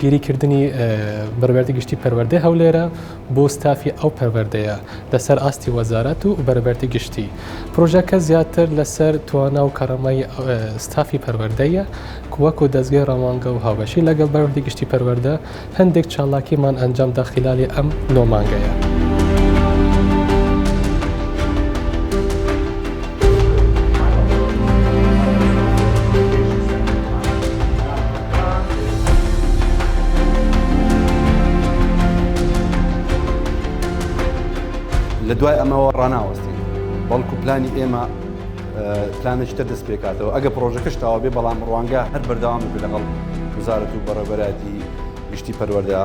پشتگیریکردنی بەڕێوەبەری گشتی پەروەردە هەولێرە بۆ ستافی ئەو پەروەردەیە لەسەر ئاستی وەزارەت و بەڕێوەبەری گشتی. پرۆژەکە زیاتر لەسەر توانا و کەڕەمەی ستافی پەروەردەیە وەکو دەستگای ڕەوانگە و هاوبەشی لەگەڵ بەڕێوەبەری گشتی پەروەردە هەندێک چالاکیمان ئەنجامدا خلالی ئەم 9 مانگەیە. لە دوای ئەمەوە ڕناوەستین بەڵکو پلانی ئێمە پلانێکتر دەست پێکاتەوە ئەگە پرۆژەکەش تاوا بێ بەڵام ڕوانگە هەر بەردەوام بێ لەگەڵ وزارەت و بەڕێوەبەری گشتی پەروەردە.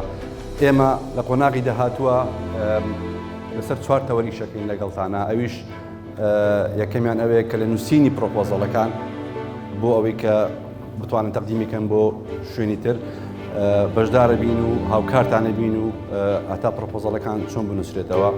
ئێمە لە قۆناغی داهاتووە لەسەر 4 تەوەریشەکەین لەگەڵتانە. ئەویش یەکەمیان ئەوەیە کە لە نووسینی پرۆپۆزەڵەکان بۆ ئەوەی کە بتوانن تەقدیمیکەن بۆ شوێنی تر بەشدارە بین و هاوکارتانە بین و هەتا پرۆپۆزەڵەکان چۆن بنووسرێتەوە.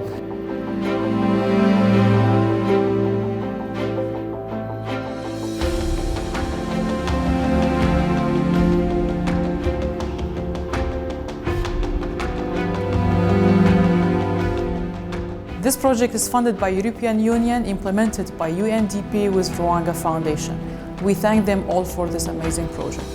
This project is funded by European Union, implemented by UNDP with Rwanga Foundation. We thank them all for this amazing project.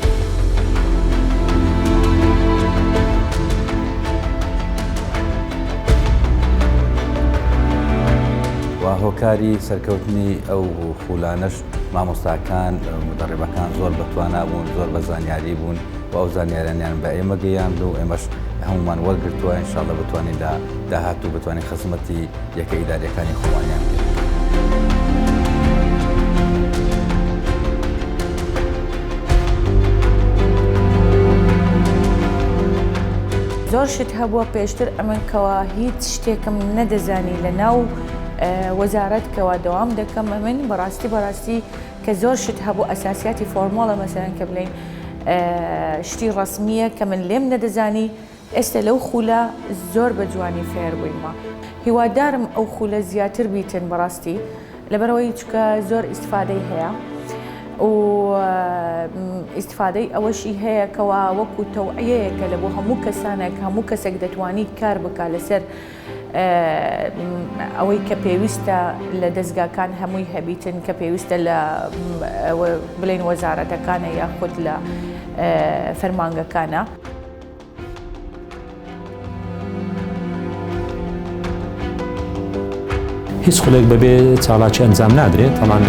هۆکاری سەرکەوتنی ئەو خولانەش مامۆستاکان مدەڕێبەکان زۆر بەتوانە بوون، زۆر بە زانیاری بوون و ئەو زانیاریان بە ئێمە گەیاند و ئێمەش هەمومان وەرگرتووە. ئینشاڵڵا بتوانین داهاتوو بتوانین خزمەتی یەکە ئیدارەکانی خۆوانیان بکەین. زۆر شت هەبووە پێشتر ئەمنکەوە هیچ شتێکم نەدەزانی لە ناو وەزارەت کەوا دەوام دەکەم من بەڕاستی کە زۆر شت هەبوو ئەساسیاتی فۆرمۆڵە مەسەرەن کە بڵین شتی ڕسمیە کە من لێم نەدەزانی ئێستا لەو خولە زۆر بە جوانی فێر بوویمە. هیوادارم ئەو خولە زیاتر بیتن بەڕاستی لەبەرەوەی چکە زۆر ئیسفادەی هەیە و ئیسفادەی ئەوەشی هەیە کەوا وەکو تەوعیەیەکە لە بۆ هەموو کەسانێک هەموو کەسێک دەتوانی کار بکات لەسەر ئەوەی کە پێویستە لە دەستگاکان هەمووی هەبیتن کە پێویستە لە بڵێن وەزارەتەکانە یاخود لە فەرمانگەکانە. هیچ خولێک بەبێ چاڵاکی ئەنجام نادرێت. تەمان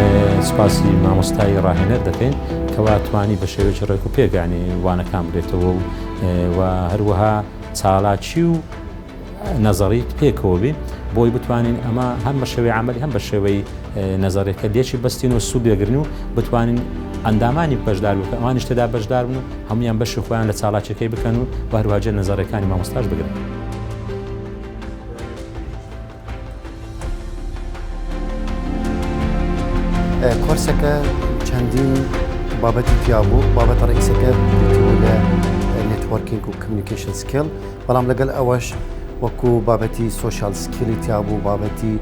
سوپاسی مامۆستای ڕاهێنەر دەکەین کەوا توانی بە شێوەیەکی ڕێک و پێگانی وانەکان بێتەوە و هەروەها چاڵاکی و نەزەریت پێکەوە بێ بۆی بتوانین ئەمە هەم بە شێوەی عملی هەم بە شێوەی نەزەرێکە لێکی بەستین و سوود بێگرن و بتوانین ئەندامانی بەشدار بکەن ئەوانیش تێدا بەشدار بن و هەمویان بەشی خۆیان لە چاڵاکیەکەی بکەن و هەروەها نەزەرەکانی مامۆستاش بگرن. کۆرسەکە چەندین بابەتی تیا بوو. بابەتە ڕئیسەکە بریتیبوو لە نێتوەرکینگ و کمیونیکیشن سکیل، بەڵام لەگەڵ ئەوەش وەکو بابەتی سۆشیال سکیلی تیا بوو، بابەتی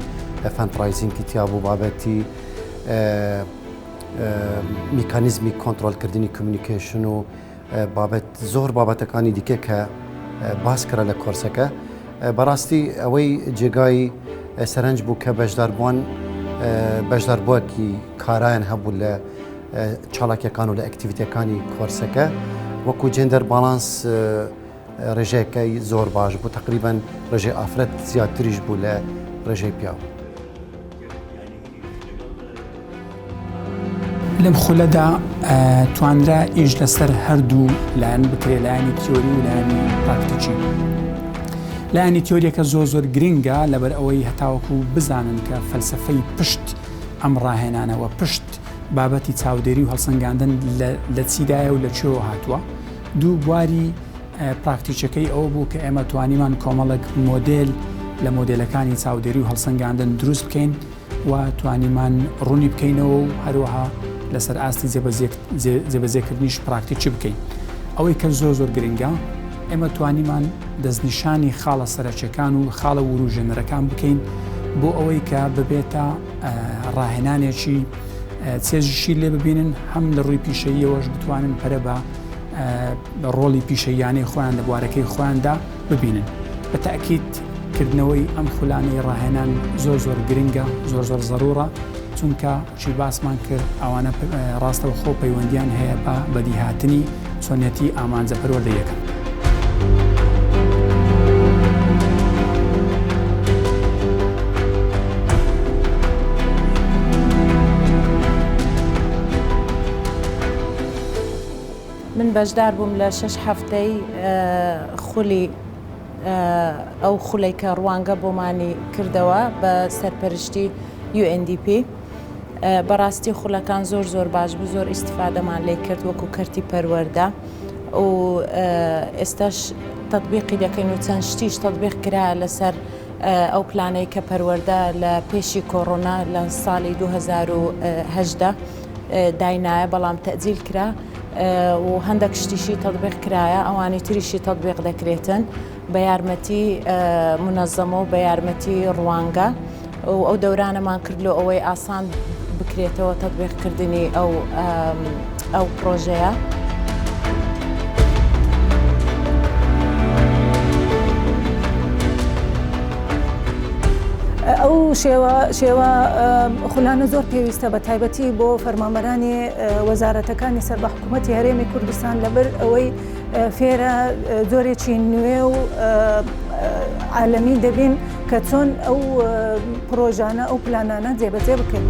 فەندڕایزینگی تیا بوو، بابەتی میکانیزمی کۆنتڕۆلکردنی کمیونیکیشن و زۆر بابەتەکانی دیکە کە باس کرا لە کۆرسەکە. بەڕاستی ئەوەی جێگای سەرنج بوو کە بەشداربووەکی کارایان هەبوو لە چاڵاکیەکان و لە ئەکتیڤیتەکانی کۆرسەکە. وەکو جێندەر باڵانس ڕێژەیەکەی زۆر باش بوو، تقریباً ڕێژەی ئافرەت زیاتریش بوو لە ڕێژەی پیاو. لەم خولەدا توانرا ئیش لەسەر هەردوو لایەن بکرێ، لایەنی تیۆری و لایەنی پراکتیکی. لایەنی تیۆریەکە زۆر گرنگە لەبەر ئەوەی هەتاوەکو بزانن کە فەلسفەی پشت ئەم ڕاهێنانەوە پشت بابەتی چاودێری و هەڵسەنگاندن لە چیدایە و لە کوێوە هاتووە. دوو بواری پراکتیکەکەی ئەوە بوو کە ئێمە توانیمان کۆمەڵێک مۆدێل لە مۆدێلەکانی چاودێری و هەڵسەنگاندن دروست بکەین و توانیمان ڕوونی بکەینەوە و هەروەها لەسەر ئاستی جێبەجێکردنیش پراکتیکی بکەین. ئەوەی کە زۆر گرنگە ئێمە توانیمان دەستنیشانی خاڵە سەرچەکان و خاڵە وروژێنەرەکان بکەین بۆ ئەوەی کە ببێتە ڕاهێنانێکی چێژشی لێ ببینن، هەم لە ڕووی پیشەییەوەش بتوانن پەرە بە ڕۆڵی پیشەیانەی خۆیان لە بوارەکەی خۆیاندا ببینن. بە تاکید کردنەوەی ئەم خولانەی ڕاهێنان زۆر گرنگە، زۆر زەڕورە، چونکە چی باسمان کرد ئەوانە ڕاستەوە خۆ پەیوەندیان هەیە بە بەدیهاتنی چۆنیەتی ئامانجە پەروەردەیەکە. من بەشدار بووم لە 6 هەفتەی خولی ئەو خولەی کە ڕوانگە بۆمانی کردەوە بە سەرپەرشتی UNDP. بەڕاستی خولەکان زۆر باش بوو، زۆر ئیستیفادەمان لێ کرد وەکو کەرتی پەروەردە و ئێستاش تەطبیقی دەکەین و چەند شتیش تەطبیق کرا لەسەر ئەو پلانەی کە پەروەردە لە پێشی کۆڕۆنا لە ساڵی 2018 داینایە، بەڵام تەجیل کرا و هەندێک شتیشی تەطبیق کرایە، ئەوانی تریشی تەطبیق دەکرێتن بە یارمەتی منەظەمە و بە یارمەتی ڕوانگە و ئەو دەورانەمان کردلو ئەوەی ئاسان بکرێتەوە تەطبیقکردنی ئەو پرۆژەیە. ئەو شێوە خولانە زۆر پێویستە بە تایبەتی بۆ فەرمانبەرانی وەزارەتەکانی سەر بە حکوومەتی هەرێمی کوردستان لەبەر ئەوەی فێرە زۆرێکی نوێ و عالەمی دەبین کە چۆن ئەو پرۆژانە ئەو پلانانە جێبەجێ بکەین.